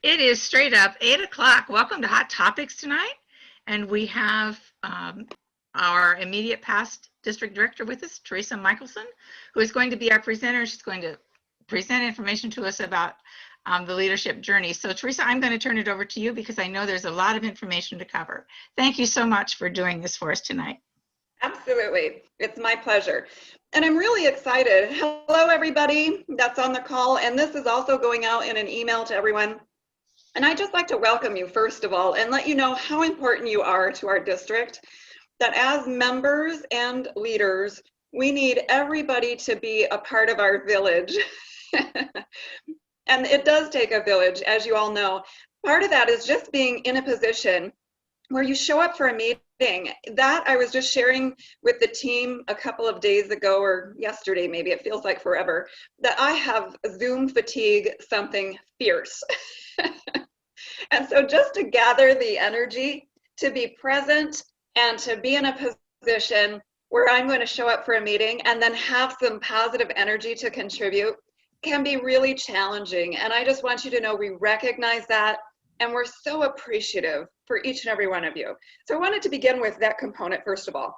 It is straight up 8 o'clock. Welcome to Hot Topics tonight. And we have our immediate past district director with us, Teresa Michelson, who is going to be our presenter. She's going to present information to us about the leadership journey. So Teresa, I'm going to turn it over to you because I know there's a lot of information to cover. Thank you so much for doing this for us tonight. Absolutely. It's my pleasure. And I'm really excited. Hello, everybody that's on the call. And this is also going out in an email to everyone. And I'd just like to welcome you, first of all, and let you know how important you are to our district, that as members and leaders, we need everybody to be a part of our village. And it does take a village, as you all know. Part of that is just being in a position where you show up for a meeting. That I was just sharing with the team a couple of days ago, or yesterday maybe, it feels like forever, that I have Zoom fatigue, something fierce. And so just to gather the energy, to be present and to be in a position where I'm going to show up for a meeting and then have some positive energy to contribute can be really challenging. And I just want you to know we recognize that, and we're so appreciative for each and every one of you. So I wanted to begin with that component first of all.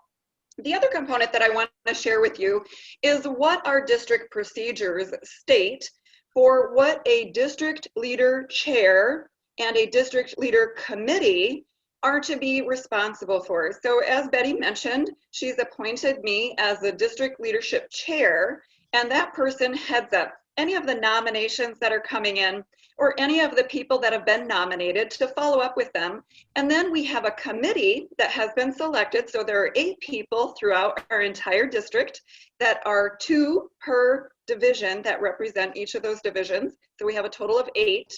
The other component that I want to share with you is what our district procedures state for what a district leader chair and a district leader committee are to be responsible for. So as Betty mentioned, she's appointed me as the district leadership chair, and that person heads up any of the nominations that are coming in or any of the people that have been nominated to follow up with them. And then we have a committee that has been selected. So there are 8 people throughout our entire district that are 2 per division that represent each of those divisions. So we have a total of 8.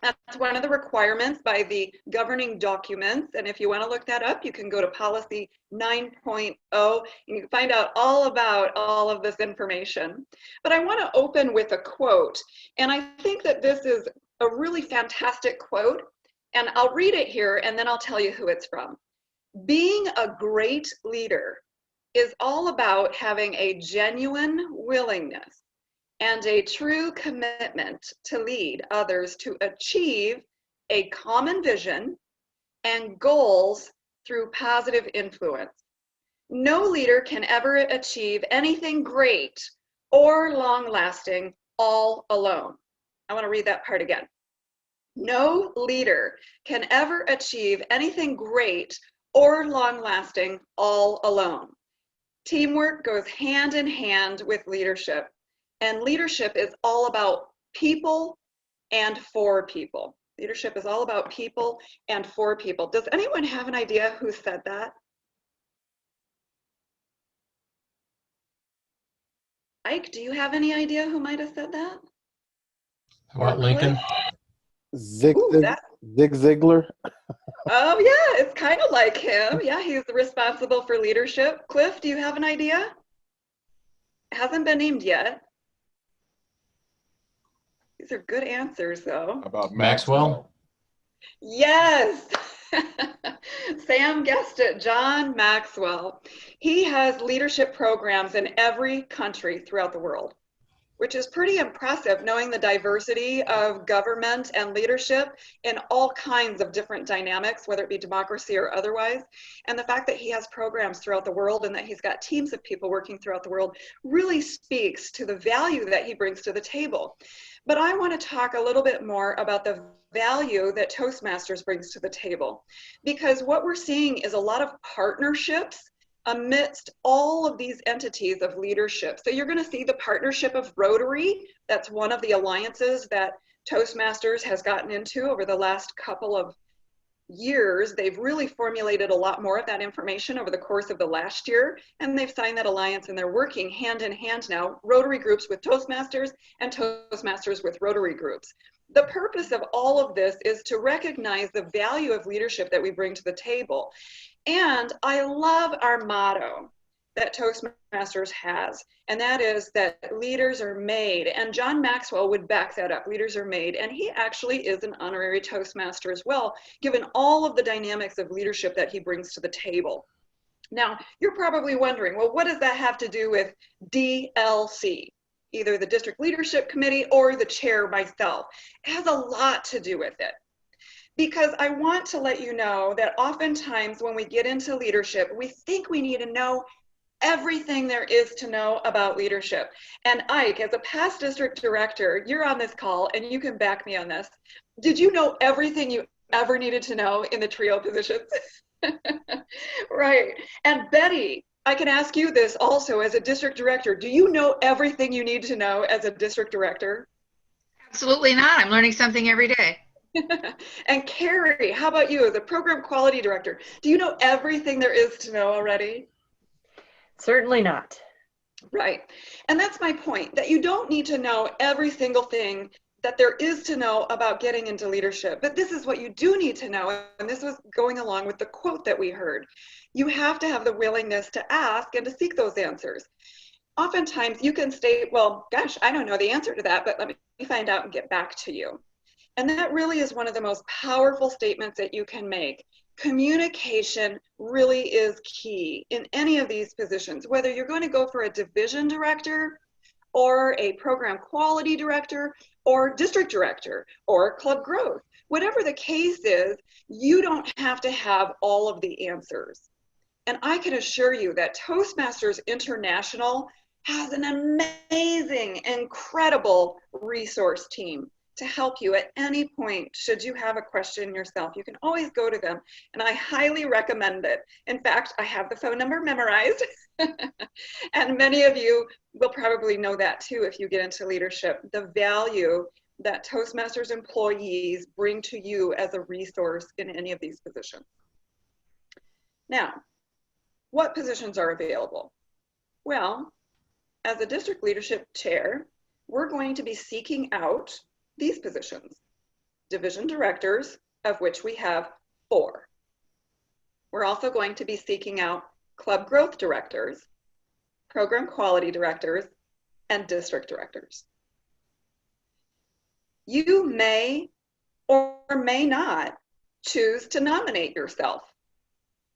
That's one of the requirements by the governing documents. And if you want to look that up, you can go to policy 9.0 and you can find out all about all of this information. But I want to open with a quote. And I think that this is a really fantastic quote. And I'll read it here and then I'll tell you who it's from. Being a great leader is all about having a genuine willingness and a true commitment to lead others to achieve a common vision and goals through positive influence. No leader can ever achieve anything great or long-lasting all alone. I want to read that part again. No leader can ever achieve anything great or long-lasting all alone. Teamwork goes hand in hand with leadership. And leadership is all about people and for people. Leadership is all about people and for people. Does anyone have an idea who said that? Ike, do you have any idea who might have said that? How about Lincoln? Zig Ooh, Ziglar. Oh yeah, it's kind of like him. Yeah, he's responsible for leadership. Cliff, do you have an idea? It hasn't been named yet. These are good answers, though. About Maxwell? Yes. Sam guessed it, John Maxwell. He has leadership programs in every country throughout the world, which is pretty impressive, knowing the diversity of government and leadership in all kinds of different dynamics, whether it be democracy or otherwise. And the fact that he has programs throughout the world and that he's got teams of people working throughout the world really speaks to the value that he brings to the table. But I want to talk a little bit more about the value that Toastmasters brings to the table, because what we're seeing is a lot of partnerships amidst all of these entities of leadership. So you're going to see the partnership of Rotary. That's one of the alliances that Toastmasters has gotten into over the last couple of years. They've really formulated a lot more of that information over the course of the last year, and they've signed that alliance, and they're working hand in hand now, Rotary groups with Toastmasters and Toastmasters with Rotary groups. The purpose of all of this is to recognize the value of leadership that we bring to the table. And I love our motto that Toastmasters has, and that is that leaders are made. And John Maxwell would back that up. Leaders are made. And he actually is an honorary Toastmaster as well, given all of the dynamics of leadership that he brings to the table. Now, you're probably wondering, well, what does that have to do with DLC? either the district leadership committee or the chair myself. It has a lot to do with it. Because I want to let you know that oftentimes when we get into leadership, we think we need to know everything there is to know about leadership. And Ike, as a past district director, you're on this call and you can back me on this. Did you know everything you ever needed to know in the trio positions? Right. And Betty, I can ask you this also as a district director. Do you know everything you need to know as a district director? Absolutely not. I'm learning something every day. And Carrie, how about you as a program quality director? Do you know everything there is to know already? Certainly not. Right. And that's my point, that you don't need to know every single thing that there is to know about getting into leadership. But this is what you do need to know. And this was going along with the quote that we heard. You have to have the willingness to ask and to seek those answers. Oftentimes you can state, well, gosh, I don't know the answer to that, but let me find out and get back to you. And that really is one of the most powerful statements that you can make. Communication really is key in any of these positions, whether you're going to go for a division director or a program quality director or district director or club growth. Whatever the case is, you don't have to have all of the answers. And I can assure you that Toastmasters International has an amazing, incredible resource team to help you at any point. Should you have a question yourself, you can always go to them, and I highly recommend it. In fact, I have the phone number memorized, and many of you will probably know that too if you get into leadership, the value that Toastmasters employees bring to you as a resource in any of these positions. Now, what positions are available? Well, as a district leadership chair, we're going to be seeking out these positions: division directors, of which we have 4. We're also going to be seeking out club growth directors, program quality directors, and district directors. You may or may not choose to nominate yourself.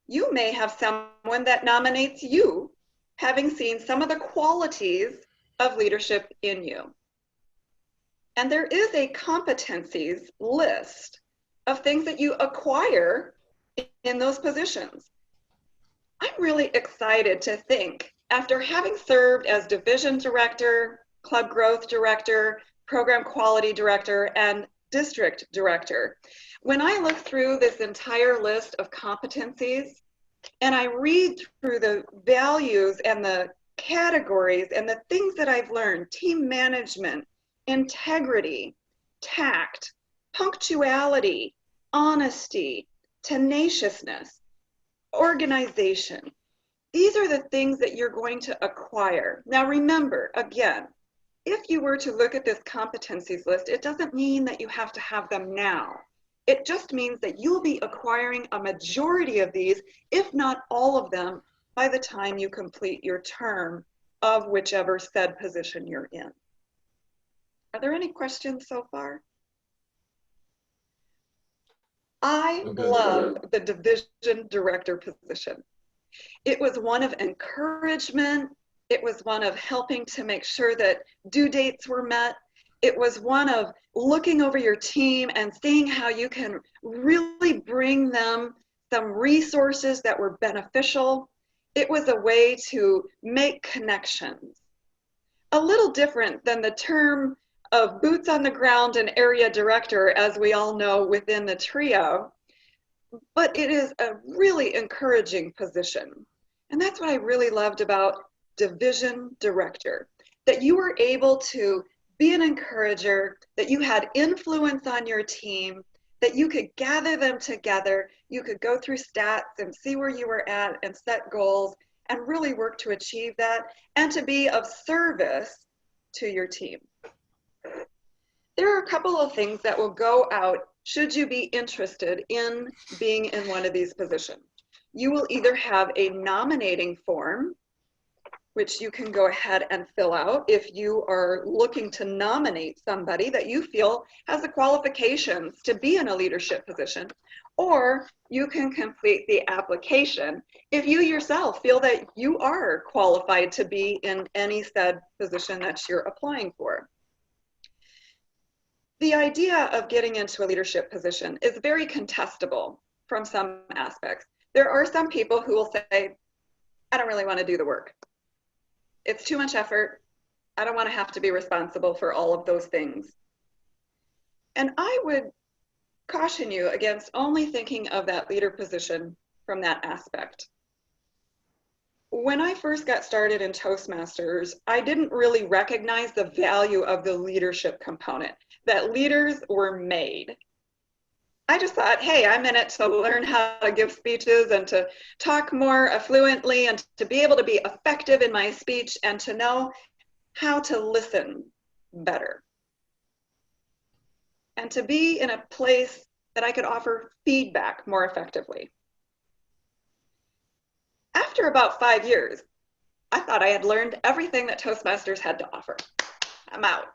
You may have someone that nominates you, having seen some of the qualities of leadership in you. And there is a competencies list of things that you acquire in those positions. I'm really excited to think, after having served as division director, club growth director, program quality director, and district director, when I look through this entire list of competencies and I read through the values and the categories and the things that I've learned: team management, integrity, tact, punctuality, honesty, tenaciousness, organization. These are the things that you're going to acquire. Now remember, again, if you were to look at this competencies list, it doesn't mean that you have to have them now. It just means that you'll be acquiring a majority of these, if not all of them, by the time you complete your term of whichever said position you're in. Are there any questions so far? I love the division director position. It was one of encouragement. It was one of helping to make sure that due dates were met. It was one of looking over your team and seeing how you can really bring them some resources that were beneficial. It was a way to make connections. A little different than the term of boots on the ground and area director, as we all know within the trio, but it is a really encouraging position. And that's what I really loved about division director, that you were able to be an encourager, that you had influence on your team, that you could gather them together, you could go through stats and see where you were at and set goals and really work to achieve that and to be of service to your team. There are a couple of things that will go out should you be interested in being in one of these positions. You will either have a nominating form which you can go ahead and fill out if you are looking to nominate somebody that you feel has the qualifications to be in a leadership position. Or you can complete the application if you yourself feel that you are qualified to be in any said position that you're applying for. The idea of getting into a leadership position is very contestable from some aspects. There are some people who will say, I don't really want to do the work. It's too much effort. I don't want to have to be responsible for all of those things. And I would caution you against only thinking of that leader position from that aspect. When I first got started in Toastmasters, I didn't really recognize the value of the leadership component, that leaders were made. I just thought, hey, I'm in it to learn how to give speeches and to talk more fluently and to be able to be effective in my speech and to know how to listen better. And to be in a place that I could offer feedback more effectively. After about 5 years, I thought I had learned everything that Toastmasters had to offer. I'm out.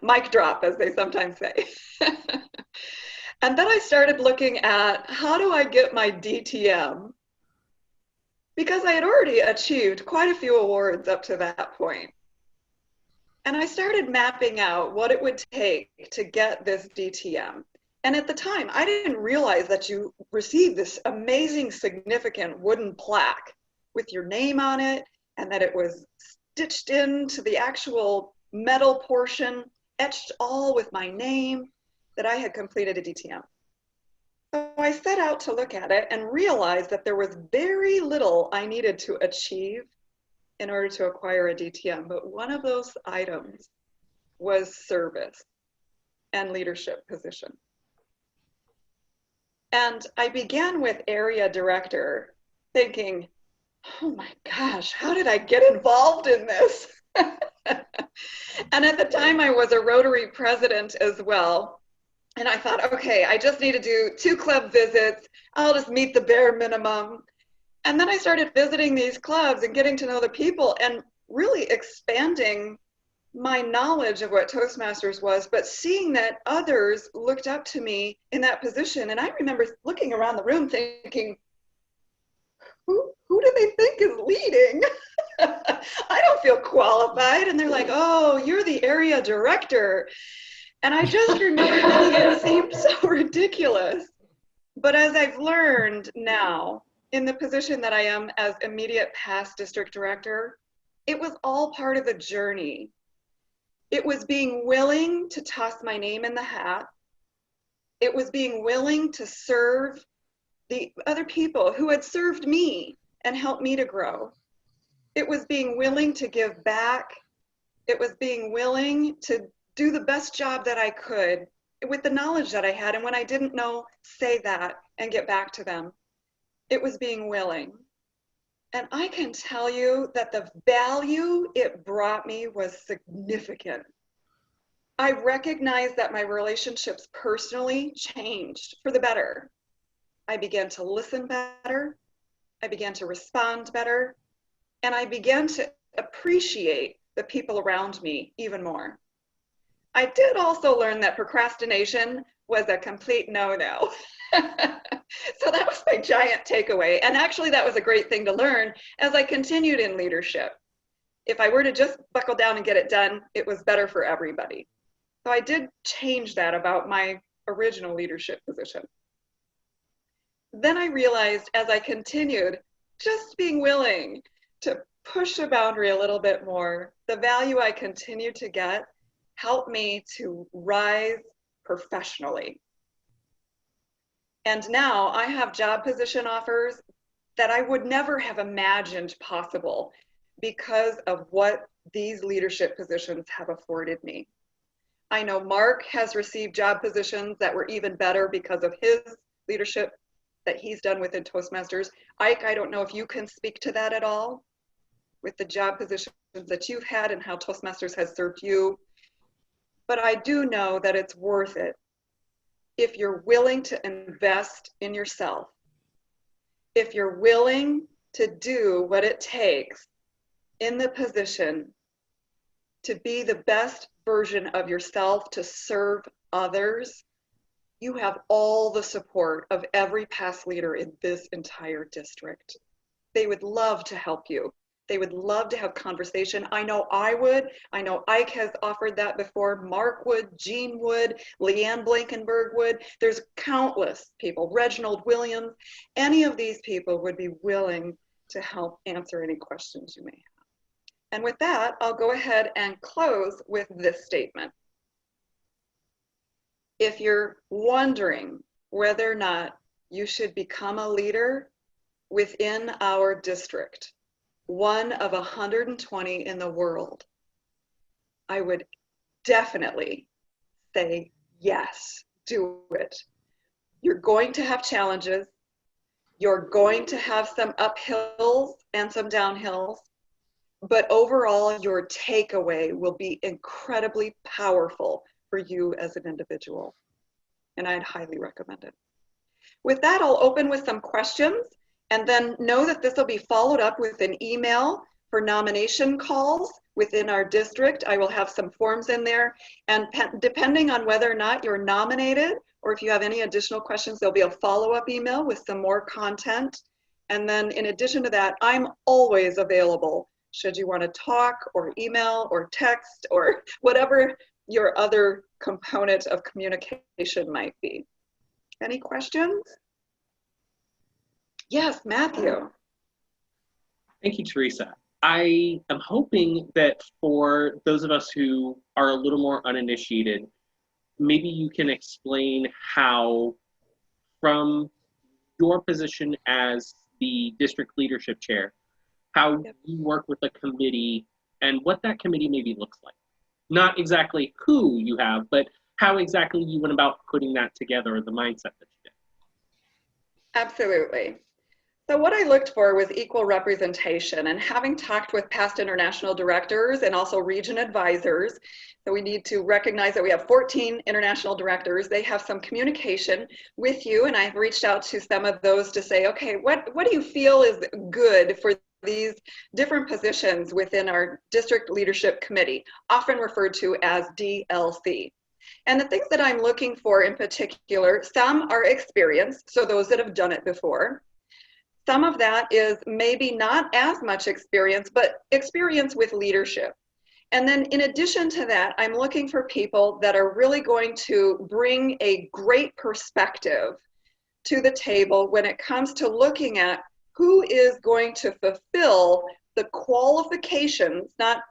Mic drop, as they sometimes say. And then I started looking at how do I get my DTM? Because I had already achieved quite a few awards up to that point. And I started mapping out what it would take to get this DTM. And at the time, I didn't realize that you received this amazing, significant wooden plaque with your name on it, and that it was stitched into the actual metal portion, etched all with my name, that I had completed a DTM. So I set out to look at it and realized that there was very little I needed to achieve in order to acquire a DTM, but one of those items was service and leadership position. And I began with area director thinking, oh my gosh, how did I get involved in this? And at the time I was a Rotary president as well. And I thought, okay, I just need to do 2 club visits. I'll just meet the bare minimum. And then I started visiting these clubs and getting to know the people and really expanding my knowledge of what Toastmasters was, but seeing that others looked up to me in that position. And I remember looking around the room thinking, who do they think is leading? I don't feel qualified. And they're like, oh, you're the area director. And I just remember thinking it seemed so ridiculous. But as I've learned now, in the position that I am as immediate past district director, it was all part of the journey. It was being willing to toss my name in the hat. It was being willing to serve the other people who had served me and helped me to grow. It was being willing to give back. It was being willing to do the best job that I could with the knowledge that I had. And when I didn't know, say that and get back to them. It was being willing. And I can tell you that the value it brought me was significant. I recognized that my relationships personally changed for the better. I began to listen better. I began to respond better. And I began to appreciate the people around me even more. I did also learn that procrastination was a complete no-no. So that was my giant takeaway. And actually that was a great thing to learn as I continued in leadership. If I were to just buckle down and get it done, it was better for everybody. So I did change that about my original leadership position. Then I realized as I continued, just being willing to push the boundary a little bit more, the value I continued to get helped me to rise professionally. And now I have job position offers that I would never have imagined possible because of what these leadership positions have afforded me. I know Mark has received job positions that were even better because of his leadership that he's done within Toastmasters. Ike, I don't know if you can speak to that at all with the job positions that you've had and how Toastmasters has served you. But I do know that it's worth it if you're willing to invest in yourself, if you're willing to do what it takes in the position to be the best version of yourself, to serve others, you have all the support of every past leader in this entire district. They would love to help you. They would love to have conversation. I know I would. I know Ike has offered that before. Mark would, Jean would, Leanne Blankenberg would. There's countless people, Reginald Williams. Any of these people would be willing to help answer any questions you may have. And with that, I'll go ahead and close with this statement. If you're wondering whether or not you should become a leader within our district, one of 120 in the world, I would definitely say yes, do it. You're going to have challenges. You're going to have some uphills and some downhills, but overall your takeaway will be incredibly powerful for you as an individual. And I'd highly recommend it. With that, I'll open with some questions, and then know that this will be followed up with an email for nomination calls within our district. I will have some forms in there, and depending on whether or not you're nominated, or if you have any additional questions, there'll be a follow-up email with some more content. And then in addition to that, I'm always available should you want to talk or email or text or whatever your other component of communication might be. Any questions? Yes, Matthew. Thank you, Teresa. I am hoping that for those of us who are a little more uninitiated, maybe you can explain how, from your position as the district leadership chair, how you work with a committee and what that committee maybe looks like. Not exactly who you have, but how exactly you went about putting that together, or the mindset that you did. Absolutely. So what I looked for was equal representation, and having talked with past international directors and also region advisors, so we need to recognize that we have 14 international directors. They have some communication with you, and I've reached out to some of those to say, okay, what do you feel is good for these different positions within our district leadership committee, often referred to as DLC. And the things that I'm looking for in particular, some are experience, so those that have done it before. Some of that is maybe not as much experience, but experience with leadership. And then in addition to that, I'm looking for people that are really going to bring a great perspective to the table when it comes to looking at who is going to fulfill the qualifications, not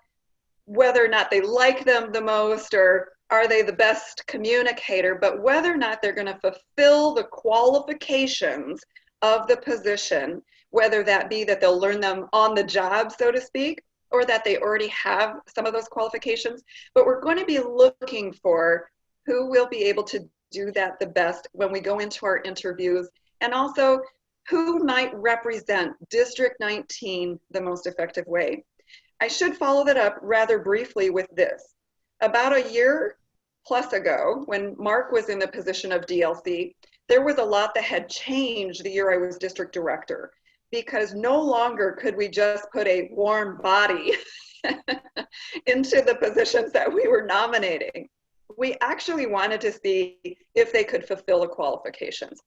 whether or not they like them the most or are they the best communicator, but whether or not they're going to fulfill the qualifications of the position, whether that be that they'll learn them on the job, so to speak, or that they already have some of those qualifications. But we're going to be looking for who will be able to do that the best when we go into our interviews, and also who might represent District 19 the most effective way. I should follow that up rather briefly with this. About a year plus ago, when Mark was in the position of DLC, there was a lot that had changed the year I was district director, because no longer could we just put a warm body into the positions that we were nominating. We actually wanted to see if they could fulfill the qualifications.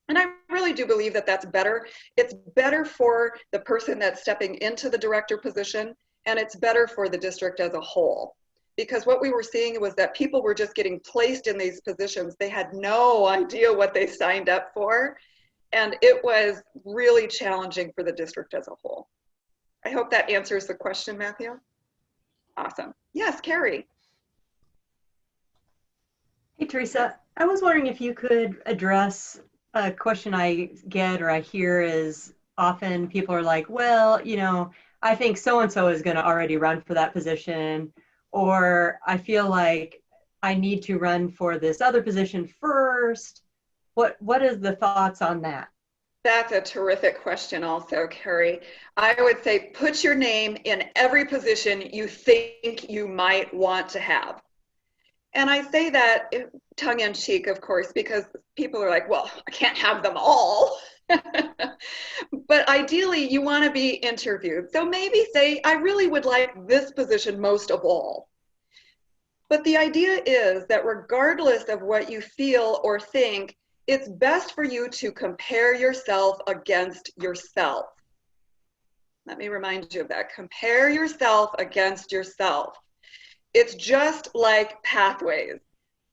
And I really do believe that that's better. It's better for the person that's stepping into the director position, and it's better for the district as a whole. Because what we were seeing was that people were just getting placed in these positions. They had no idea what they signed up for. And it was really challenging for the district as a whole. I hope that answers the question, Matthew. Awesome. Yes, Carrie. Hey, Teresa, I was wondering if you could address a question I get or I hear is often people are like, well, you know, I think so-and-so is going to already run for that position, or I feel like I need to run for this other position first. What is the thoughts on that? That's a terrific question also, Carrie. I would say put your name in every position you think you might want to have. And I say that tongue in cheek, of course, because people are like, well, I can't have them all. But ideally, you want to be interviewed. So maybe say, I really would like this position most of all. But the idea is that regardless of what you feel or think, it's best for you to compare yourself against yourself. Let me remind you of that. Compare yourself against yourself. It's just like pathways.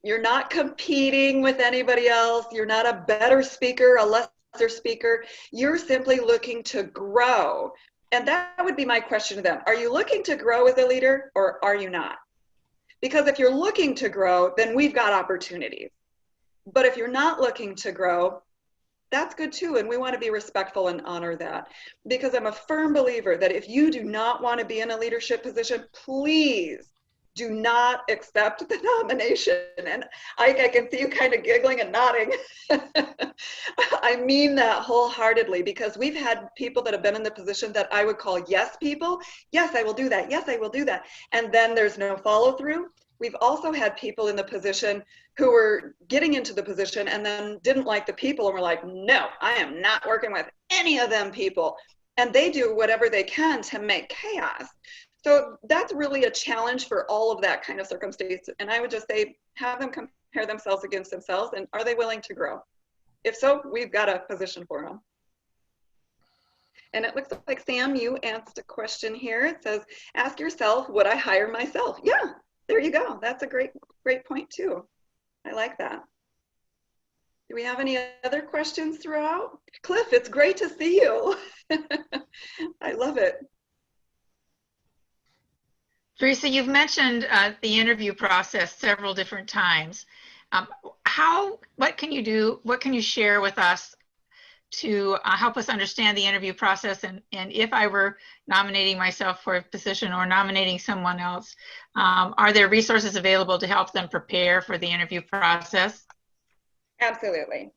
You're not competing with anybody else. You're not a better speaker, a lesser speaker. You're simply looking to grow. And that would be my question to them. Are you looking to grow as a leader or are you not? Because if you're looking to grow, then we've got opportunities. But if you're not looking to grow, that's good too. And we want to be respectful and honor that. Because I'm a firm believer that if you do not want to be in a leadership position, please do not accept the nomination. And I can see you kind of giggling and nodding. I mean that wholeheartedly, because we've had people that have been in the position that I would call yes people. Yes, I will do that. Yes, I will do that. And then there's no follow through. We've also had people in the position who were getting into the position and then didn't like the people and were like, no, I am not working with any of them people. And they do whatever they can to make chaos. So that's really a challenge for all of that kind of circumstance. And I would just say, have them compare themselves against themselves, and are they willing to grow? If so, we've got a position for them. And it looks like, Sam, you asked a question here. It says, ask yourself, would I hire myself? Yeah, there you go. That's a great point too. I like that. Do we have any other questions throughout? Cliff, it's great to see you. I love it. Teresa, you've mentioned the interview process several different times. What can you do? What can you share with us to help us understand the interview process? And if I were nominating myself for a position or nominating someone else, are there resources available to help them prepare for the interview process? Absolutely.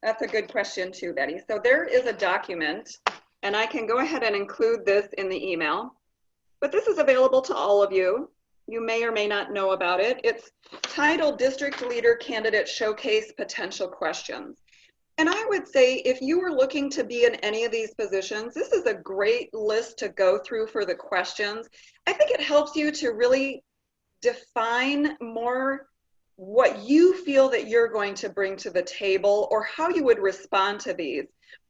That's a good question too, Betty. So there is a document, and I can go ahead and include this in the email. But this is available to all of you. You may or may not know about it. It's titled District Leader Candidate Showcase Potential Questions. And I would say if you were looking to be in any of these positions, this is a great list to go through for the questions. I think it helps you to really define more what you feel that you're going to bring to the table or how you would respond to these.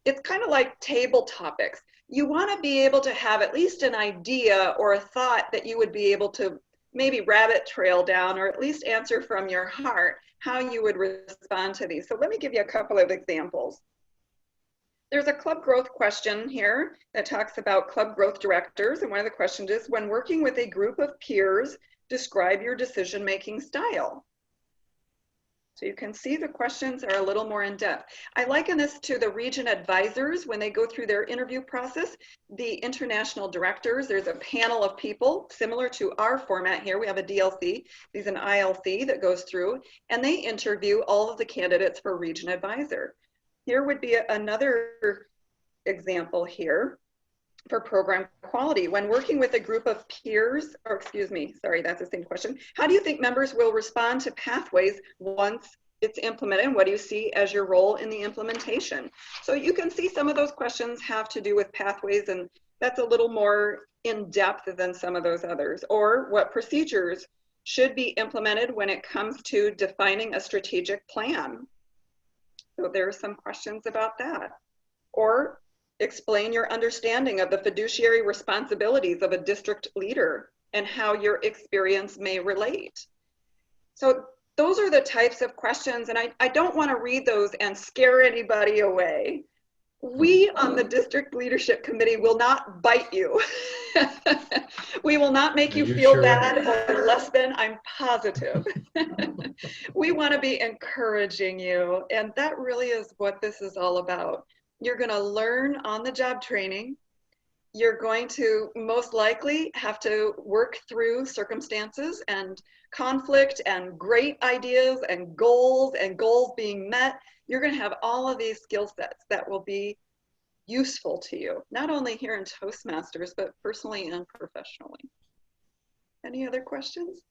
It's kind of like table topics. You want to be able to have at least an idea or a thought that you would be able to maybe rabbit trail down or at least answer from your heart how you would respond to these. So let me give you a couple of examples. There's a club growth question here that talks about club growth directors. And one of the questions is, when working with a group of peers, describe your decision-making style. So you can see the questions are a little more in depth. I liken this to the region advisors when they go through their interview process. The international directors, there's a panel of people similar to our format here. We have a DLC, there's an ILC that goes through, and they interview all of the candidates for region advisor. Here would be another example here for program quality. When working with a group of peers, or excuse me, sorry, that's the same question. How do you think members will respond to pathways once it's implemented? And what do you see as your role in the implementation? So you can see some of those questions have to do with pathways, and that's a little more in depth than some of those others. Or what procedures should be implemented when it comes to defining a strategic plan. So there are some questions about that. Or explain your understanding of the fiduciary responsibilities of a district leader and how your experience may relate. So those are the types of questions, and I don't want to read those and scare anybody away. We on the district leadership committee will not bite you. We will not make you feel bad or less than, I'm positive. We want to be encouraging you, and that really is what this is all about. You're going to learn on the job training. You're going to most likely have to work through circumstances and conflict and great ideas and goals being met. You're going to have all of these skill sets that will be useful to you, not only here in Toastmasters, but personally and professionally. Any other questions?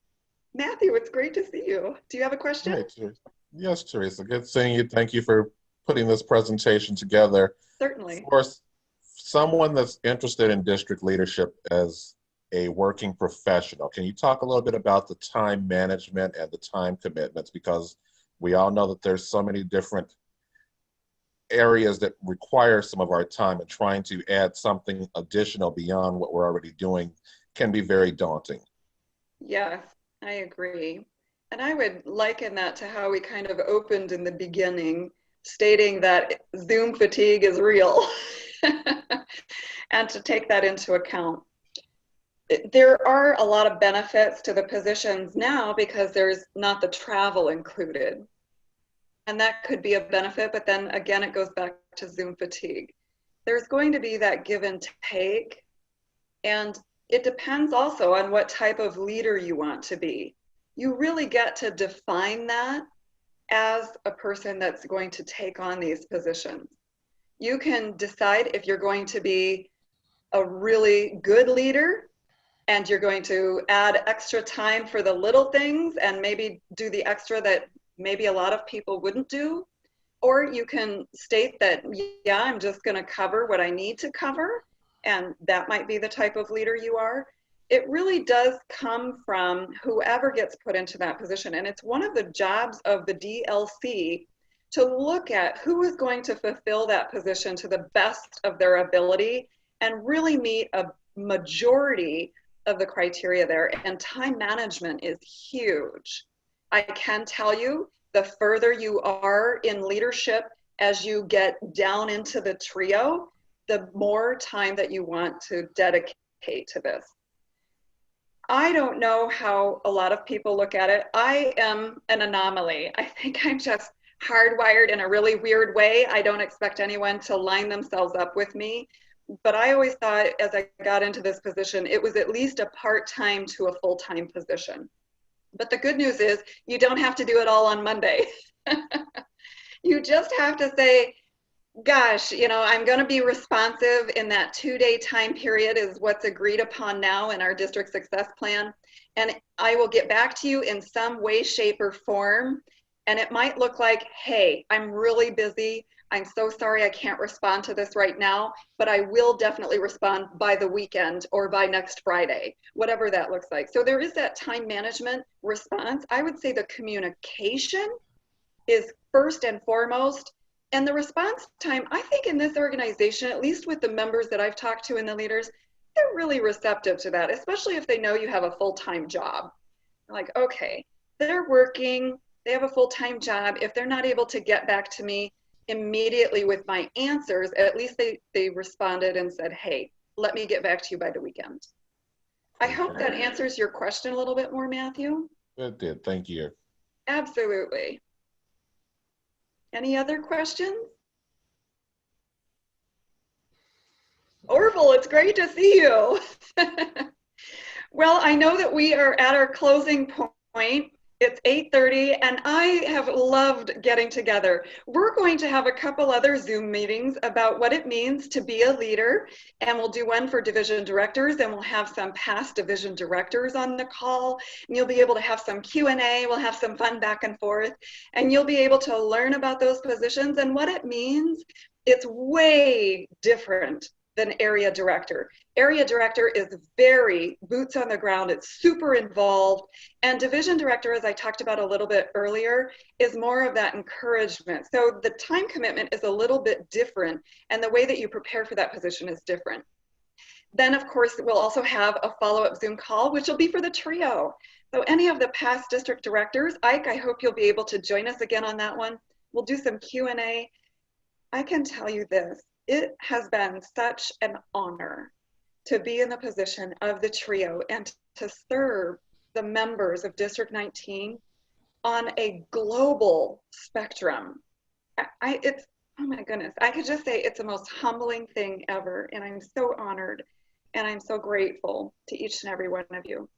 Matthew, it's great to see you. Do you have a question? Right. Yes, Teresa. Good seeing you. Thank you for putting this presentation together. Certainly. For someone that's interested in district leadership as a working professional, can you talk a little bit about the time management and the time commitments? Because we all know that there's so many different areas that require some of our time, and trying to add something additional beyond what we're already doing can be very daunting. Yes, I agree. And I would liken that to how we kind of opened in the beginning, stating that Zoom fatigue is real, and to take that into account. There are a lot of benefits to the positions now because there's not the travel included. And that could be a benefit, but then again, it goes back to Zoom fatigue. There's going to be that give and take, and it depends also on what type of leader you want to be. You really get to define that as a person that's going to take on these positions. You can decide if you're going to be a really good leader and you're going to add extra time for the little things and maybe do the extra that maybe a lot of people wouldn't do. Or you can state that, yeah, I'm just going to cover what I need to cover, and that might be the type of leader you are. It really does come from whoever gets put into that position. And it's one of the jobs of the DLC to look at who is going to fulfill that position to the best of their ability and really meet a majority of the criteria there. And time management is huge. I can tell you, the further you are in leadership as you get down into the trio, the more time that you want to dedicate to this. I don't know how a lot of people look at it. I am an anomaly. I think I'm just hardwired in a really weird way. I don't expect anyone to line themselves up with me. But I always thought as I got into this position, it was at least a part-time to a full-time position. But the good news is you don't have to do it all on Monday. You just have to say, gosh, you know, I'm going to be responsive in that 2-day time period is what's agreed upon now in our district success plan. And I will get back to you in some way, shape, or form. And it might look like, hey, I'm really busy. I'm so sorry I can't respond to this right now, but I will definitely respond by the weekend or by next Friday, whatever that looks like. So there is that time management response. I would say the communication is first and foremost. And the response time, I think in this organization, at least with the members that I've talked to and the leaders, they're really receptive to that, especially if they know you have a full-time job. Like, okay, they're working, they have a full-time job. If they're not able to get back to me immediately with my answers, at least they responded and said, hey, let me get back to you by the weekend. I hope that answers your question a little bit more, Matthew. It did, thank you. Absolutely. Any other questions? Orville, it's great to see you. Well, I know that we are at our closing point. It's 8:30 and I have loved getting together. We're going to have a couple other Zoom meetings about what it means to be a leader, and we'll do one for division directors, and we'll have some past division directors on the call, and you'll be able to have some Q&A, we'll have some fun back and forth, and you'll be able to learn about those positions and what it means. It's way different than area director. Area director is very boots on the ground. It's super involved. And division director, as I talked about a little bit earlier, is more of that encouragement. So the time commitment is a little bit different, and the way that you prepare for that position is different. Then, of course, we'll also have a follow-up Zoom call, which will be for the trio. So any of the past district directors, Ike, I hope you'll be able to join us again on that one. We'll do some Q&A. I can tell you this. It has been such an honor to be in the position of the trio and to serve the members of District 19 on a global spectrum. It's, oh my goodness, I could just say it's the most humbling thing ever, and I'm so honored and I'm so grateful to each and every one of you.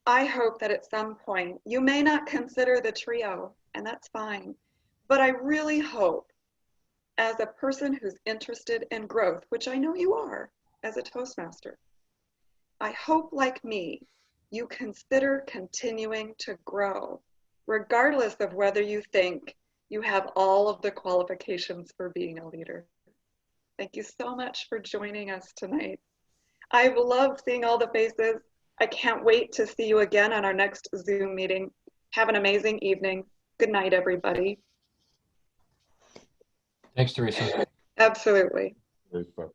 I hope that at some point you may not consider the trio, and that's fine, but I really hope, as a person who's interested in growth, which I know you are as a Toastmaster, I hope, like me, you consider continuing to grow, regardless of whether you think You have all of the qualifications for being a leader. Thank you so much for joining us tonight. I've loved seeing all the faces. I can't wait to see you again on our next Zoom meeting. Have an amazing evening. Good night, everybody. Thanks, Teresa. Absolutely. Teresa.